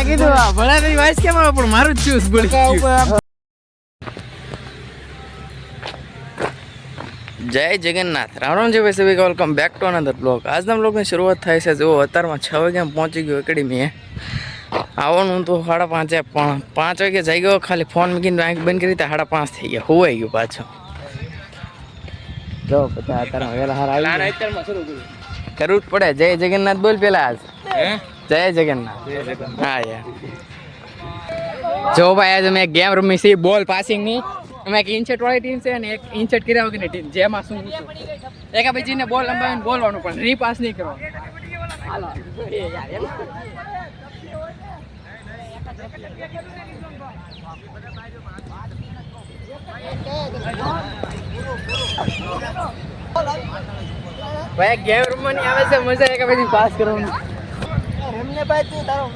મેં કીધું ભલા ભાઈ વાઇસ કેમ આવે પણ મારું જ ચૂસ બોલી જય જગન્નાથ રામ રામ जी भाई सभी का welcome back to another blog આજના બ્લોગની શરૂઆત થાય છે જો અત્યારમાં 6 વાગ્યા પહોંચી ગયો એકેડમી આવવાનું તો 5:30 પણ 5 વાગે જઈ ગયો ખાલી ફોન મૂકીને આંખ બંધ કરી તો 5:30 થઈ ગયા હોવાઈ ગયું પાછો જો પછી અત્યારમાં વેલા હાર આવી ના અત્યારમાં શરૂ કરવું જ પડે જય જગન્નાથ બોલ પેલા આજ જય જગન્નાથ હા યાર જો ભાઈ આજે મેં ગેમ રમી છે બોલ પાસિંગ ની અમે એક ઇન્સેટ વાળી ટીમ છે અને એક ઇન્સેટ કર્યા વગરની ટીમ જેમાં શું એક બીજીને બોલ લંબાવીને બોલવાનું પણ રીપાસ નહીં કરવાનું હાલો ભાઈ ગેમ રમવાની આવે છે મજા એક બીજી પાસ કરવાનું રમને ભાઈ તું તારો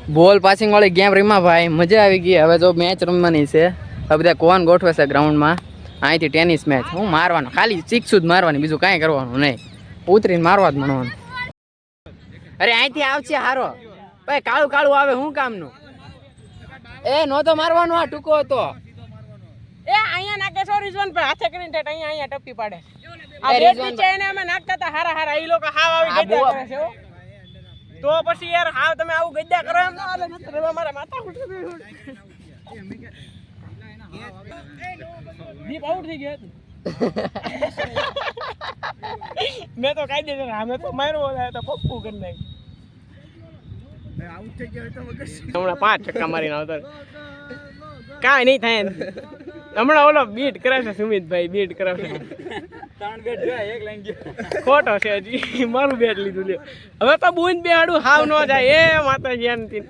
બોલ પાસિંગ વાળી ગેમ રમ્યા ભાઈ મજા આવી ગઈ હવે જો મેચ રમવાની છે હવે બધા કોણ ગોઠવે છે ગ્રાઉન્ડમાં અહીંથી ટેનિસ મેચ હું મારવાનો ખાલી સિક્સ જ મારવાની બીજું કાંઈ કરવાનું નહીં ઉતરીને મારવા જ મળવાનું અરે અહીંથી આવશે હારો ભાઈ કાળું કાળું આવે શું કામનું એ નહોતો મારવાનો આ ટૂંકો હતો એ અહીંયા નાખે સો રિઝવાન પર હાથે કરીને ટેટ અહીંયા ટપ્પી પાડે આ રેડ નીચે એને અમે નાખતા હતા હારા ઈ લોકો હાવ આવી ગદ્દા કરે છે હો તો પછી યાર હાવ તમે આવું ગદ્દા કરો એમ ના હાલે નતર હવે મારા માથા ઉઠે દીપ આઉટ થઈ ગયા મેં તો કાઈ દે અમે તો માર્યો હોય તો પપ્પુ કરી નાખ આઉટ થઈ ગયો તો હમણાં 5 છક્કા મારીને આવતા કાઈ નહીં થાય હમણાં ઓલો બીટ કરે છે સુમિતભાઈ બીટ કરે છે 3 બેટ જોયા એક લાઈન ગયો ખોટો છે હજી મારું બેટ લીધું લ્યો હવે તો બૂંદ બેહાડું હાવ ન જાય એ માતાજી આનથી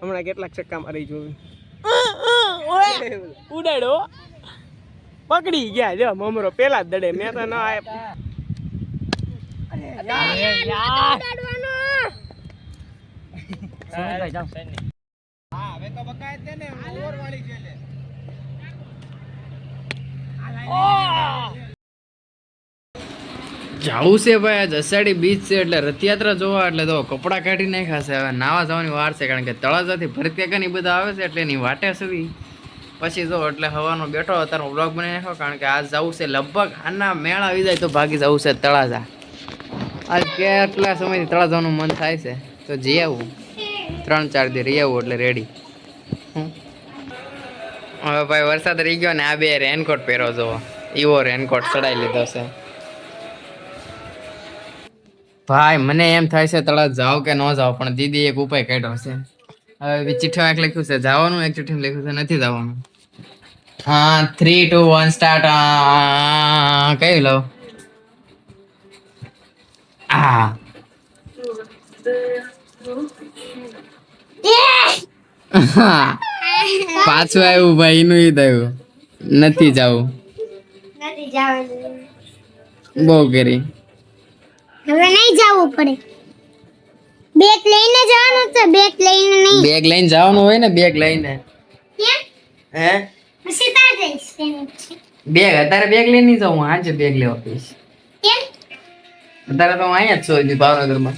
હમણાં કેટલાક છક્કા મારી જોયું ઉડાડો પકડી ગયા જો મમરો પેલા જ દડે મેં તો ન આય હવે તો બકાય છે ને ઓવર વાળી છે લે જાવું છે ભાઈ આજ અષાઢી બીચ છે એટલે રથયાત્રા જોવા એટલે તો કપડાં કાઢી નાખ્યા છે હવે નાવા જવાની વાર છે કારણ કે તળાજાથી ભરતકાકાની બધા આવે છે એટલે એની વાટે સવી પછી જો એટલે હવાનો બેઠો અત્યારે વ્લોગ બનાવી નાખ્યો કારણ કે આજ જવું છે લગભગ આના મેળા આવી જાય તો ભાગી જવું છે તળાજા આજ કેટલા સમયથી તળાજાનું મન થાય છે તો જઈ આવું 3-4 દી રહી આવું એટલે રેડી હવે ભાઈ વરસાદ રહી ગયો ને આ બે રેનકોટ પહેરો જોવો એવો રેનકોટ ચડાવી લીધો છે ભાઈ મને એમ થાય છે તળાવ જાવ કે ન જાવ પણ દીદી એક ઉપાય કાઢ્યો છે હવે ચિઠ્ઠી એક લખ્યું છે જવાનું એક ચિઠ્ઠી લખ્યું છે નથી જવાનું હા 3, 2, 1 સ્ટાર્ટ કઈ લો આ પાછું આવ્યું ભાઈ નું ઈ થયું નથી જવું બહુ કરી હવે નહીં જવું પડે બેગ લઈને જવાનું છે બેગ લઈને નહીં બેગ લઈને જવાનું હોય ને બેગ લઈને કેમ હે પછી તાર જઈશ બેગ અત્યારે બેગ લઈને નહીં જાઉં આજે બેગ લેવા પીશ કેમ અત્યારે તો હું અહીંયા જ છું ભાવનગરમાં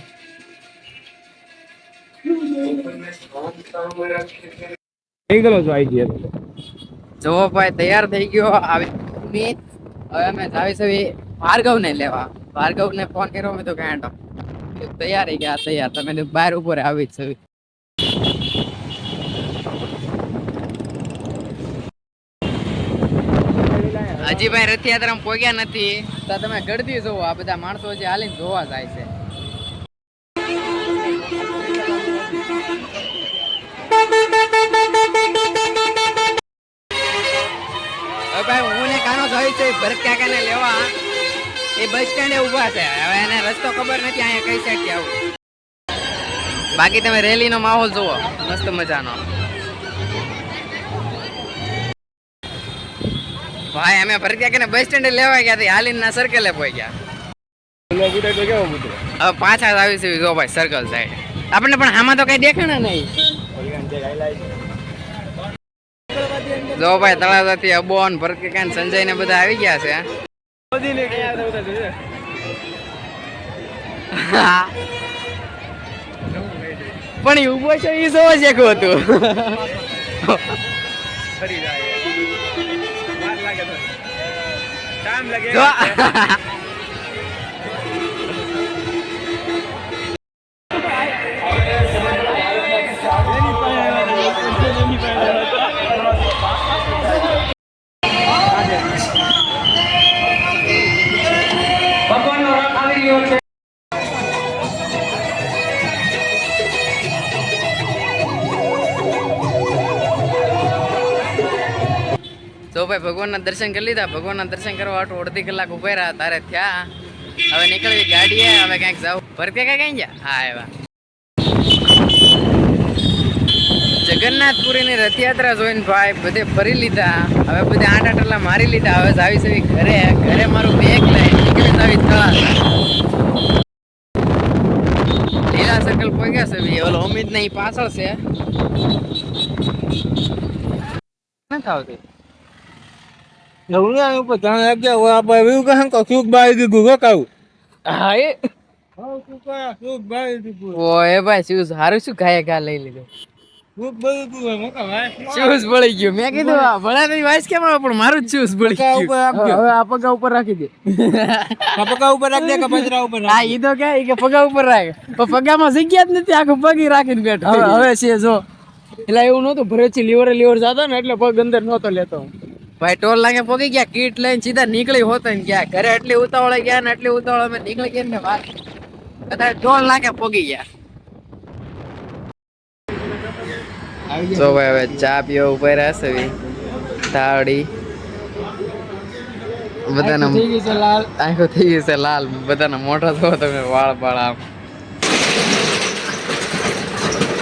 થઈ ગયો છો આઈ ગયા જો ભાઈ તૈયાર થઈ ગયો આવી હવે અમે જાવી છે ભાર્ગવ ને લેવા ભાર્ગવ ને ફોન કર્યો મેં તો કાંટો તૈયાર થઈ ગયા તૈયાર તમે બહાર ઉપર આવી જ છે હજી ભાઈ રથયાત્રામાં પહોંચ્યા નથી તો તમે ગળદી જોવો આ બધા માણસો હજી હાલીને જોવા જાય છે છે ભરત કાકાને લેવા એ બસ સ્ટેન્ડે ઊભા છે. હવે એને રસ્તો ખબર નથી અહીંયા કઈ સાઈડથી આવું. બાકી તમે રેલીનો માહોલ જુઓ મસ્ત મજાનો. ભાઈ અમે ભરત કાકાને બસ સ્ટેન્ડે લેવા ગયા હતા, હાલીના સર્કલે પોઈ ગયા. હવે પાછા આવી છે જો ભાઈ સર્કલ સાઈડ. આપણને પણ આમાં તો કઈ દેખાણા નહીં. જો ભાઈ તળાજાથી અબોન ભરત કાકા ને સંજય ને બધા આવી ગયા છે. પણ એ ઉભો છે એ જોવા જેવું હતું. તો ભાઈ ભગવાનના દર્શન કરી લીધા. ભગવાનના દર્શન કરવા આટલું અડધી કલાક ઉભા રહ્યા તારે થયા. હવે નીકળવી ગાડીએ, હવે ક્યાંક જાવ. ભરત કાકા કઈ ગયા? હા એવા જગન્નાથપુરીની રથયાત્રા જોઈને ભાઈ બધે ફરી લીધા. હવે બધે આટા ટલા મારી લીધા. હવે જાવી સવી ઘરે. ઘરે મારું બેગ લઈ નીકળી જાવી તળાવ. લીલા સર્કલ પહોંચ્યા છે. ઓલો અમિત ને પાછળ છે. નથી આવતી. હા એ ઓય ભાઈ શૂઝ હારું શું ગાય ગા લઈ લીધો. શૂઝ બળી ગયું. મેં કીધું ભણા નહીં વાઈસ કેમ આવે પણ મારું જ શૂઝ બળી ગયું. હવે આ પગા ઉપર રાખી દે. પગા ઉપર રાખ દે કે પજરા ઉપર રાખ. હા ઈ તો કે પગા ઉપર રાખ. પણ પગામાં જગ્યા જ નથી, આખું પગી રાખીને બેઠો. હવે છે જો એટલે એવું નહોતું. ભરેથી લીવર જતો ને એટલે પગ અંદર નહોતો લેતો. ભાઈ ટોલ લાગે પોગી ગયા. કીટ લઈને સીધા નીકળી હોતો ને ગયા ઘરે. એટલી ઉતાવળે ગયા ને એટલી ઉતાવળ અમે નીકળી ગયા ને વાત કદાચ ટોલ લાગે પોગી ગયા. તો ભાઈ હવે ચા પીવા ઉભા રહેશે. થાળી બધાના આંખો થઈ ગઈ છે લાલ. બધાના મોઢા થો તમે વાળ બાળ આમ.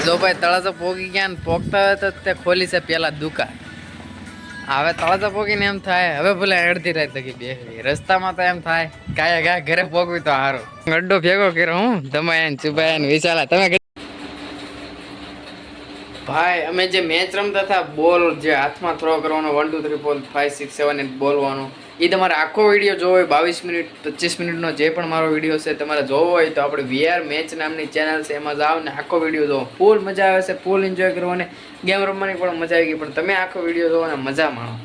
જો ભાઈ તળાજા પોગી ગયા ને પોગતા હોય તો તે ખોલી છે પેલા દુકાન. હવે તળાજા પોગીને એમ થાય હવે ભલે અડધી રાત લગી બેસવી. રસ્તામાં તો એમ થાય કાયા ગયા ઘરે પોગવી તો સારું. અડ્ડો ભેગો કર્યો હું ધમાયા ચુબાયા ને વિશાલા તમે. ભાઈ અમે જે મેચ રમતા હતા બોલ જે હાથમાં થ્રો કરવાનો 1 2 3 4 5 6 7 8 બોલવાનો એ તમારે આખો વિડીયો જોવો હોય 22 મિનિટ 25 મિનિટનો જે પણ મારો વિડીયો છે તમારે જોવો હોય તો આપણે VR મેચ નામની ચેનલ છે એમાં જાઓ ને આખો વિડીયો જોવો. ફૂલ મજા આવે છે, ફૂલ એન્જોય કરવાની. ગેમ રમવાની પણ મજા આવી ગઈ. પણ તમે આખો વિડીયો જોવો ને મજા માણો.